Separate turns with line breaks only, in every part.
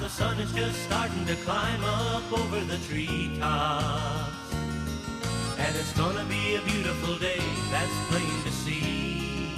the sun is just starting to climb up over the treetops. And it's gonna be a beautiful day, that's plain to see.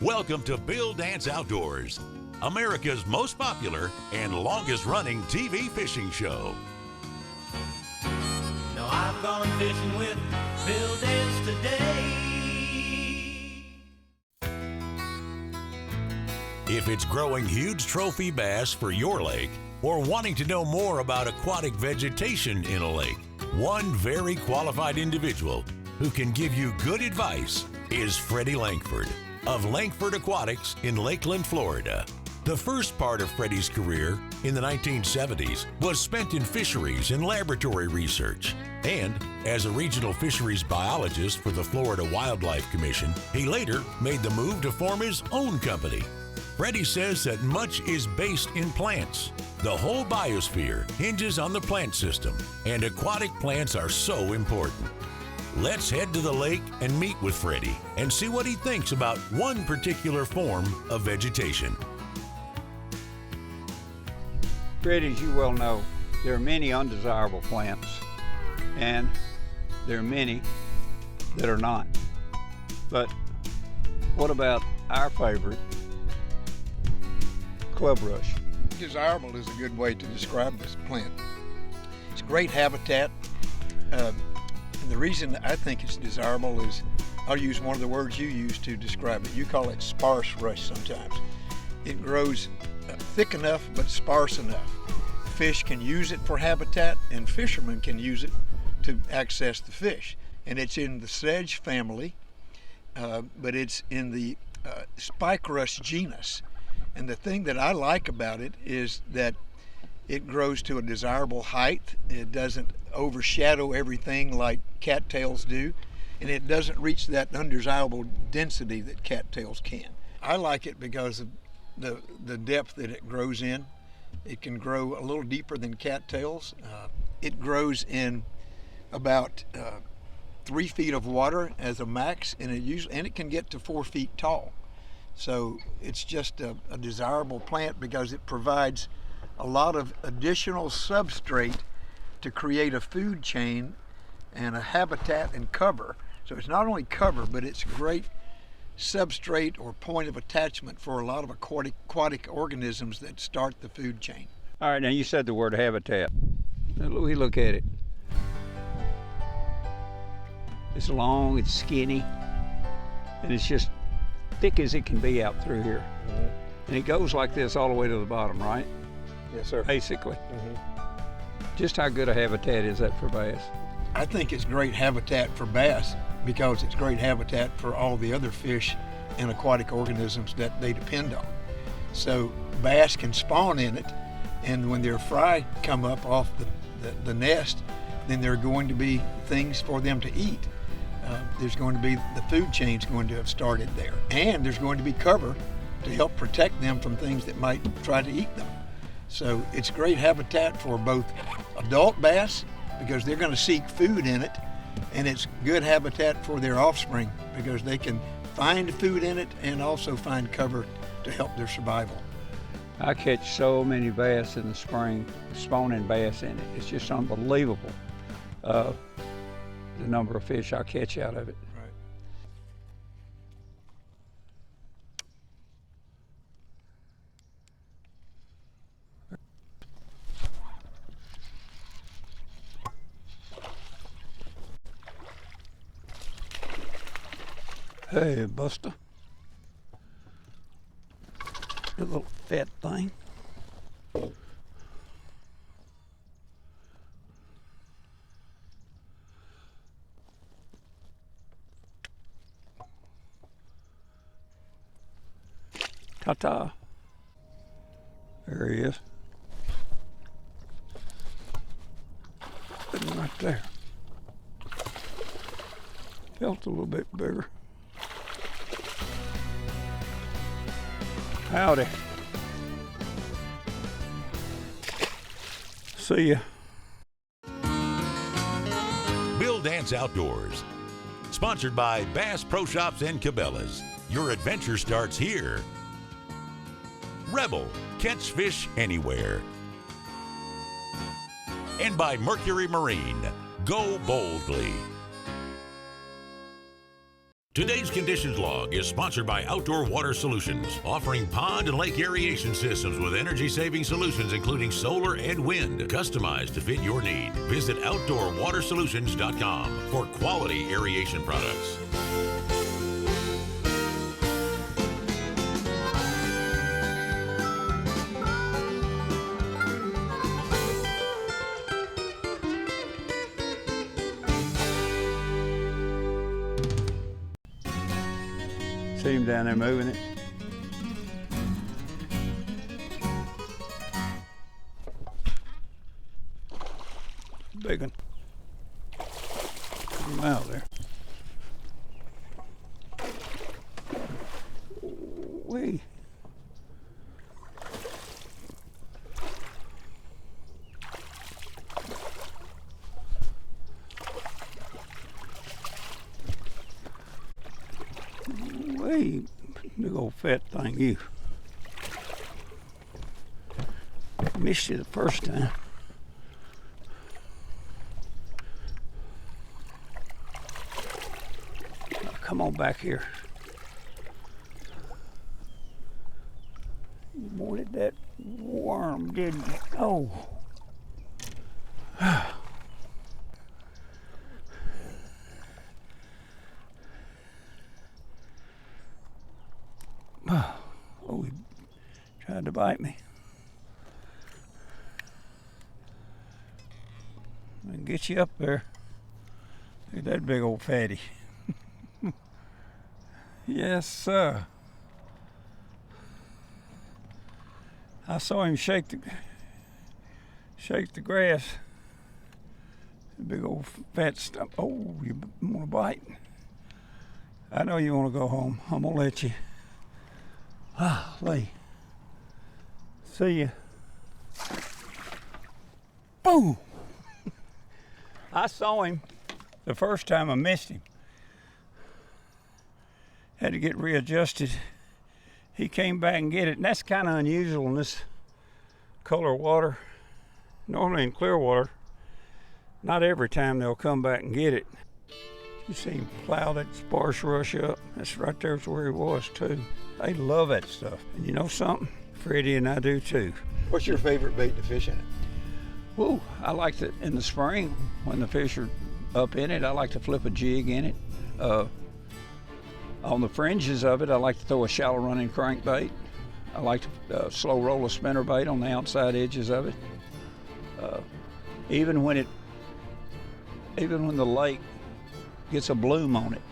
Welcome to Bill Dance Outdoors, America's most popular and longest running TV fishing show.
Now I've gone fishing with Bill Dance today.
If it's growing huge trophy bass for your lake or wanting to know more about aquatic vegetation in a lake, one very qualified individual who can give you good advice is Freddy Langford of Langford Aquatics in Lakeland, Florida. The first part of Freddy's career in the 1970s was spent in fisheries and laboratory research. And as a regional fisheries biologist for the Florida Wildlife Commission, he later made the move to form his own company. Freddy says that much is based in plants. The whole biosphere hinges on the plant system, and aquatic plants are so important. Let's head to the lake and meet with Freddy and see what he thinks about one particular form of vegetation.
Fred, as you well know, there are many undesirable plants, and there are many that are not. But what about our favorite, club rush?
Desirable is a good way to describe this plant. It's great habitat. And the reason I think it's desirable is, I'll use one of the words you use to describe it. You call it sparse rush sometimes. It grows thick enough but sparse enough. Fish can use it for habitat, and fishermen can use it to access the fish. And it's in the sedge family, but it's in the spike rush genus. And the thing that I like about it is that it grows to a desirable height. It doesn't overshadow everything like cattails do, and it doesn't reach that undesirable density that cattails can. I like it because of the depth that it grows in. It can grow a little deeper than cattails. It grows in about 3 feet of water as a max, and it can get to 4 feet tall. So it's just a desirable plant because it provides a lot of additional substrate to create a food chain and a habitat and cover. So it's not only cover, but it's great substrate or point of attachment for a lot of aquatic organisms that start the food chain.
All right, now you said the word habitat. Now we look at it. It's long, it's skinny, and it's just thick as it can be out through here. Mm-hmm. And it goes like this all the way to the bottom, right?
Yes, sir.
Basically.
Mm-hmm.
Just how good a habitat is that for bass?
I think it's great habitat for bass because it's great habitat for all the other fish and aquatic organisms that they depend on. So bass can spawn in it, and when their fry come up off the nest, then there are going to be things for them to eat. There's going to be, the food chain's going to have started there, and there's going to be cover to help protect them from things that might try to eat them. So it's great habitat for both adult bass because they're going to seek food in it, and it's good habitat for their offspring because they can find food in it and also find cover to help their survival.
I catch so many bass in the spring, spawning bass in it. It's just unbelievable, the number of fish I catch out of it. Hey, Buster. You little fat thing. Ta-ta. There he is. Sitting right there. Felt a little bit bigger. Howdy. See ya.
Bill Dance Outdoors, sponsored by Bass Pro Shops and Cabela's. Your adventure starts here. Rebel, catch fish anywhere. And by Mercury Marine, go boldly. Today's Conditions Log is sponsored by Outdoor Water Solutions, offering pond and lake aeration systems with energy-saving solutions including solar and wind, customized to fit your need. Visit OutdoorWaterSolutions.com for quality aeration products.
See him down there moving it. Big one. Get him out there. Wee. Wee. Big old fat thing, you. Missed you the first time. Come on back here. You wanted that worm, didn't you? Oh. Oh, he tried to bite me. I can get you up there. Look at that big old fatty. Yes, sir. I saw him shake the grass. Big old fat stuff. Oh, you want to bite? I know you want to go home. I'm gonna let you. Ah, Lee. See ya. Boom! I saw him the first time. I missed him. Had to get readjusted. He came back and get it, and that's kind of unusual in this color water. Normally in clear water, not every time they'll come back and get it. You see him plow that sparse rush up. That's right there's where he was too. They love that stuff. And you know something? Freddy and I do too.
What's your favorite bait to fish in it?
Woo, I like to, in the spring, when the fish are up in it, I like to flip a jig in it. On the fringes of it, I like to throw a shallow running crankbait. I like to slow roll a spinnerbait on the outside edges of it. Even when the lake gets a bloom on it,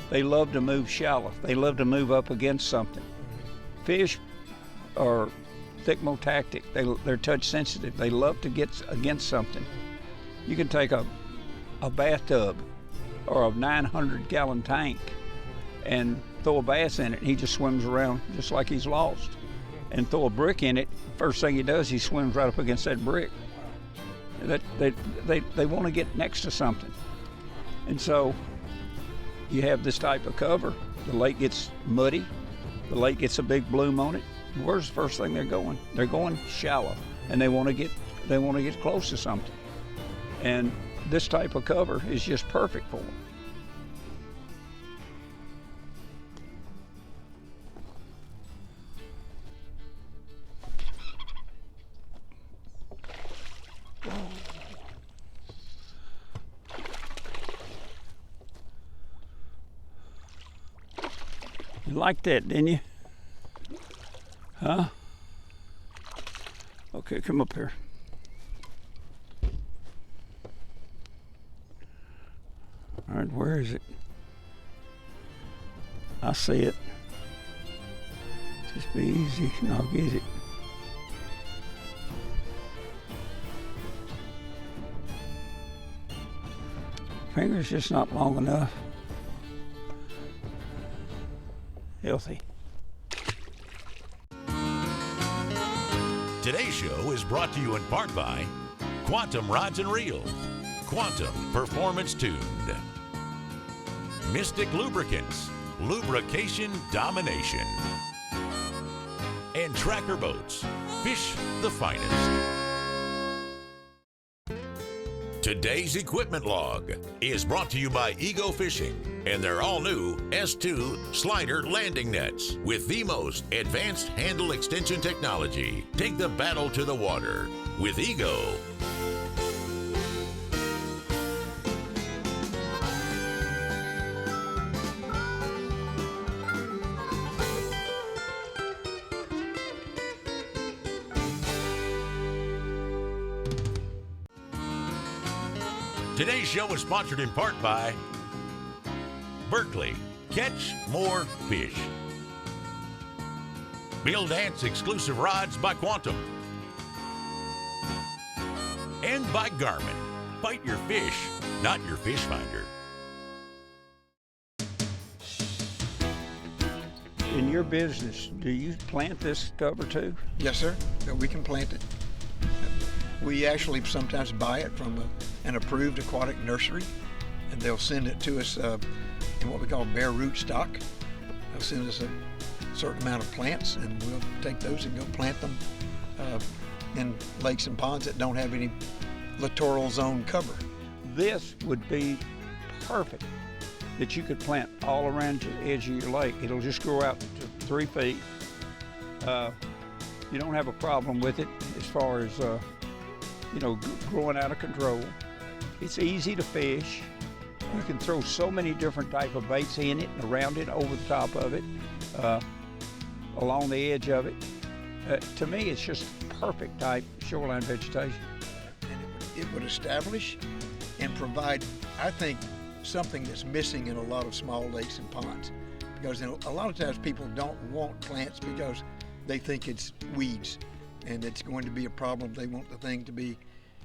they love to move shallow. They love to move up against something. Fish are thicmotactic. They're touch sensitive. They love to get against something. You can take a bathtub or a 900-gallon tank and throw a bass in it, and he just swims around just like he's lost. And throw a brick in it, first thing he does, he swims right up against that brick. They want to get next to something. And so you have this type of cover. The lake gets muddy. The lake gets a big bloom on it. Where's the first thing they're going? They're going shallow, and they want to get close to something. And this type of cover is just perfect for them. You liked that, didn't you? Huh? Okay, come up here. All right, where is it? I see it. Just be easy and I'll get it. Finger's just not long enough. Healthy.
Today's show is brought to you in part by Quantum Rods and Reels, Quantum Performance Tuned, Mystic Lubricants, Lubrication Domination, and Tracker Boats. Fish the finest. Today's equipment log is brought to you by Ego Fishing and their all-new S2 slider landing nets with the most advanced handle extension technology. Take the battle to the water with Ego. Today's show is sponsored in part by Berkeley, Catch More Fish. Bill Dance exclusive rods by Quantum. And by Garmin. Bite your fish, not your fish finder.
In your business, do you plant this cover too?
Yes, sir. We can plant it. We actually sometimes buy it from an approved aquatic nursery, and they'll send it to us in what we call bare root stock. They'll send us a certain amount of plants, and we'll take those and go plant them in lakes and ponds that don't have any littoral zone cover.
This would be perfect that you could plant all around the edge of your lake. It'll just grow out to 3 feet. You don't have a problem with it as far as growing out of control. It's easy to fish. You can throw so many different type of baits in it and around it, over the top of it, along the edge of it. To me, it's just perfect type shoreline vegetation.
And it would establish and provide, I think, something that's missing in a lot of small lakes and ponds. Because a lot of times people don't want plants because they think it's weeds and it's going to be a problem. They want the thing to be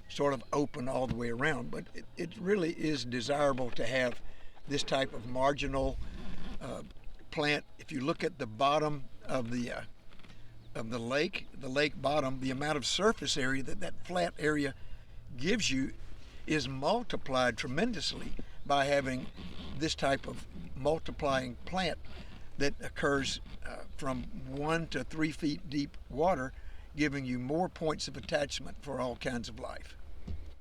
sort of open all the way around, but it really is desirable to have this type of marginal plant. If you look at the bottom of the lake bottom, the amount of surface area that flat area gives you is multiplied tremendously by having this type of multiplying plant that occurs from 1 to 3 feet deep water, giving you more points of attachment for all kinds of life.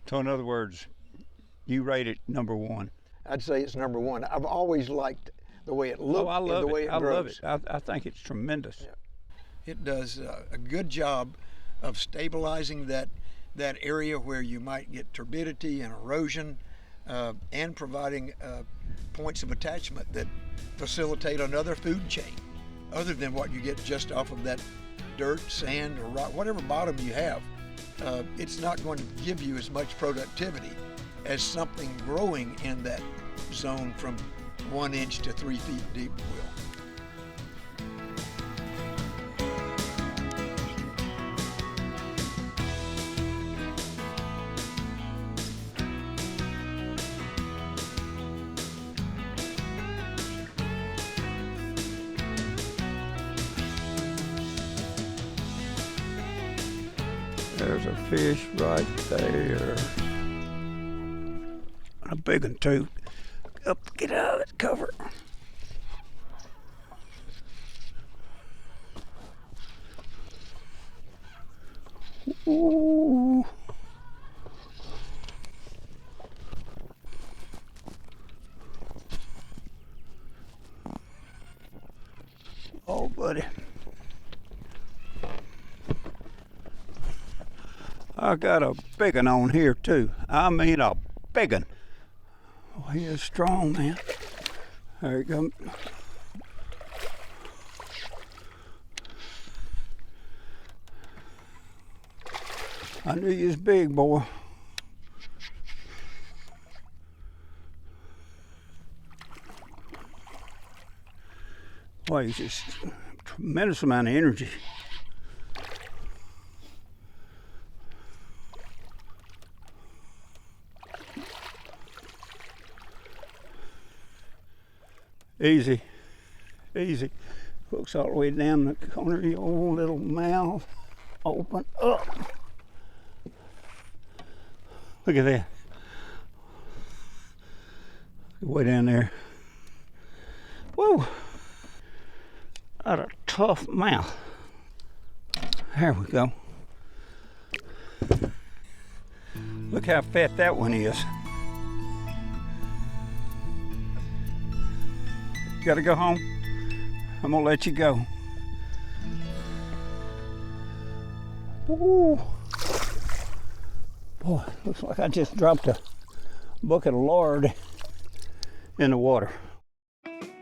So in other words, you rate it number 1.
I'd say it's number 1. I've always liked the way it looks and the way it grows.
I love it. I think it's tremendous.
Yeah. It does a good job of stabilizing that area where you might get turbidity and erosion, and providing points of attachment that facilitate another food chain other than what you get just off of that dirt, sand, or rock, whatever bottom you have. It's not going to give you as much productivity as something growing in that zone from 1 inch to 3 feet deep will.
There's a fish right there. A big one too. Up, get out of that cover. Ooh. Oh, buddy. I got a big one on here too. I mean a big one. Oh, he is strong, man. There you go. I knew you was big, boy. Boy, he's just a tremendous amount of energy. Easy, easy. Hooks all the way down the corner of your old little mouth. Open up. Look at that. Way down there. Whoa. Got a tough mouth. There we go. Look how fat that one is. Gotta go home? I'm gonna let you go. Ooh. Boy, looks like I just dropped a bucket of lard in the water.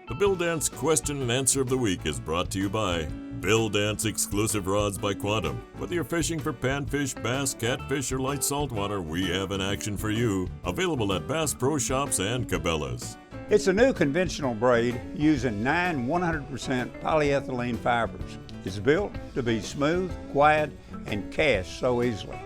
The Bill Dance question and answer of the week is brought to you by Bill Dance Exclusive Rods by Quantum. Whether you're fishing for panfish, bass, catfish, or light saltwater, we have an action for you. Available at Bass Pro Shops and Cabela's.
It's a new conventional braid using 9 100% polyethylene fibers. It's built to be smooth, quiet, and cast so easily.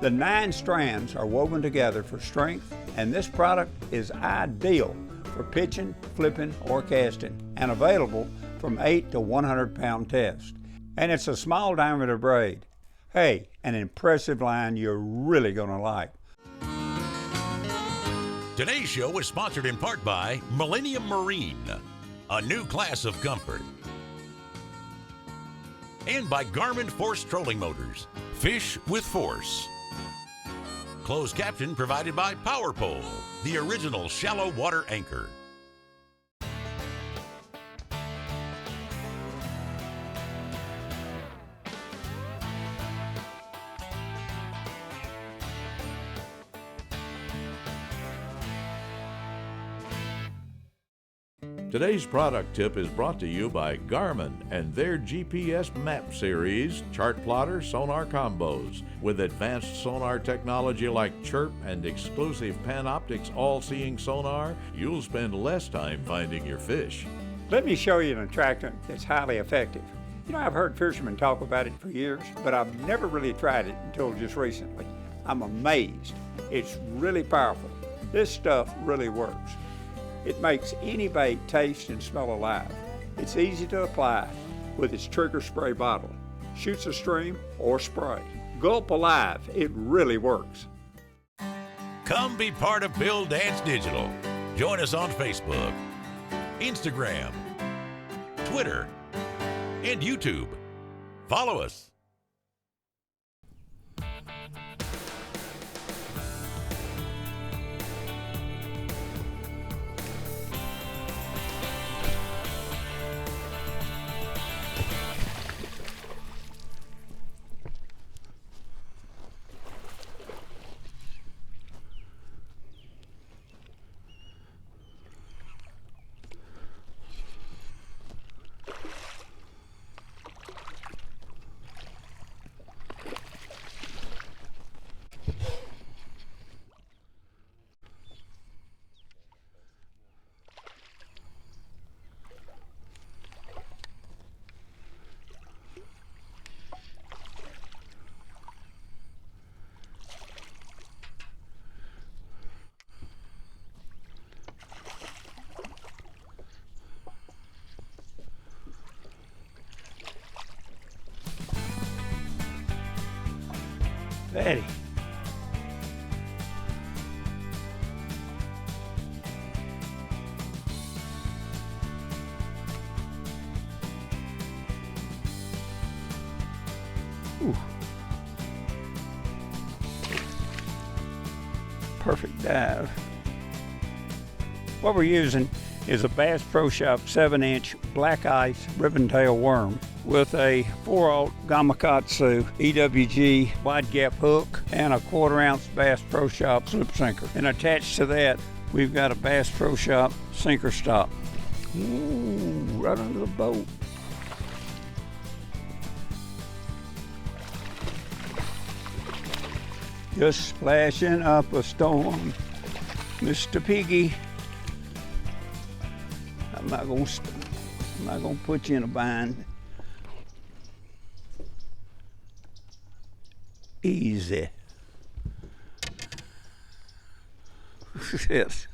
The 9 strands are woven together for strength, and this product is ideal for pitching, flipping, or casting, and available from 8 to 100 pound test. And it's a small diameter braid. Hey, an impressive line you're really gonna like.
Today's show is sponsored in part by Millennium Marine, a new class of comfort. And by Garmin Force Trolling Motors, fish with force. Closed caption provided by Power Pole, the original shallow water anchor.
Today's product tip is brought to you by Garmin and their GPS map series, chart plotter sonar combos. With advanced sonar technology like Chirp and exclusive Panoptix all-seeing sonar, you'll spend less time finding your fish.
Let me show you an attractant that's highly effective. You know, I've heard fishermen talk about it for years, but I've never really tried it until just recently. I'm amazed. It's really powerful. This stuff really works. It makes any bait taste and smell alive. It's easy to apply with its trigger spray bottle. Shoots a stream or spray. Gulp alive, it really works.
Come be part of Bill Dance Digital. Join us on Facebook, Instagram, Twitter, and YouTube. Follow us.
Freddy. Ooh. Perfect dive. What we're using is a Bass Pro Shop 7-inch black ice ribbon tail worm with a 4/0 Gamakatsu EWG wide gap hook and a 1/4 ounce Bass Pro Shop slip sinker. And attached to that, we've got a Bass Pro Shop sinker stop. Ooh, right under the boat. Just splashing up a storm, Mr. Piggy. I'm not gonna put you in a bind. Easy. Yes.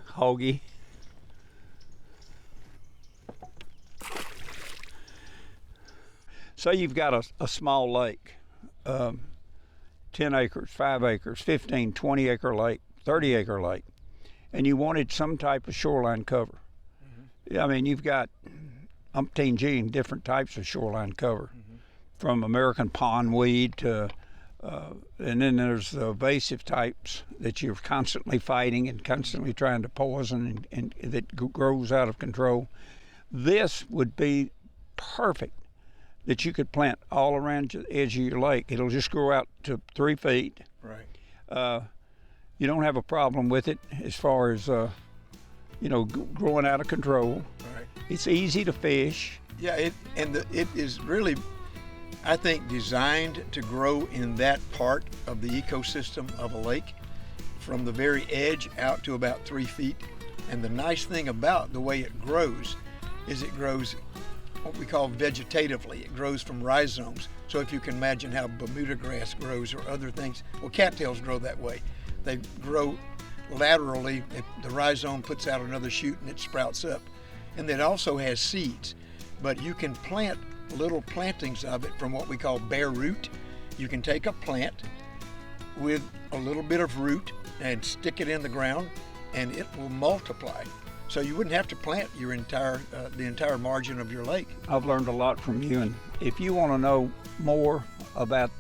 Hoggy. So you've got a small lake, 10 acres, 5 acres, 15, 20 acre lake, 30 acre lake, and you wanted some type of shoreline cover. I mean, you've got umpteen gene different types of shoreline cover, from American pondweed to, and then there's the invasive types that you're constantly fighting and constantly trying to poison and that grows out of control. This would be perfect that you could plant all around the edge of your lake. It'll just grow out to 3 feet.
Right.
You don't have a problem with it as far as growing out of control.
Right.
It's easy to fish.
Yeah, it is really, I think, designed to grow in that part of the ecosystem of a lake, from the very edge out to about 3 feet. And the nice thing about the way it grows is it grows what we call vegetatively. It grows from rhizomes. So if you can imagine how Bermuda grass grows or other things, well, cattails grow that way. They grow laterally. The rhizome puts out another shoot and it sprouts up. And it also has seeds, but you can plant little plantings of it from what we call bare root. You can take a plant with a little bit of root and stick it in the ground, and it will multiply. So you wouldn't have to plant your the entire margin of your lake.
I've learned a lot from you, and if you want to know more about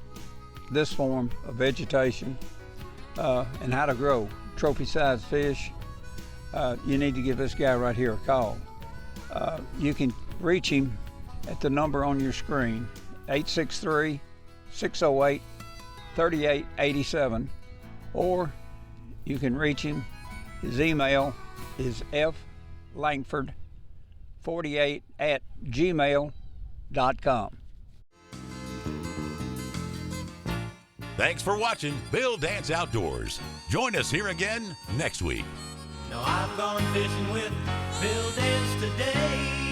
this form of vegetation and how to grow trophy-sized fish, you need to give this guy right here a call. You can reach him at the number on your screen, 863-608-3887, or you can reach him. His email is flangford48@gmail.com.
Thanks for watching Bill Dance Outdoors. Join us here again next week.
Now I've gone fishing with Bill Dance today.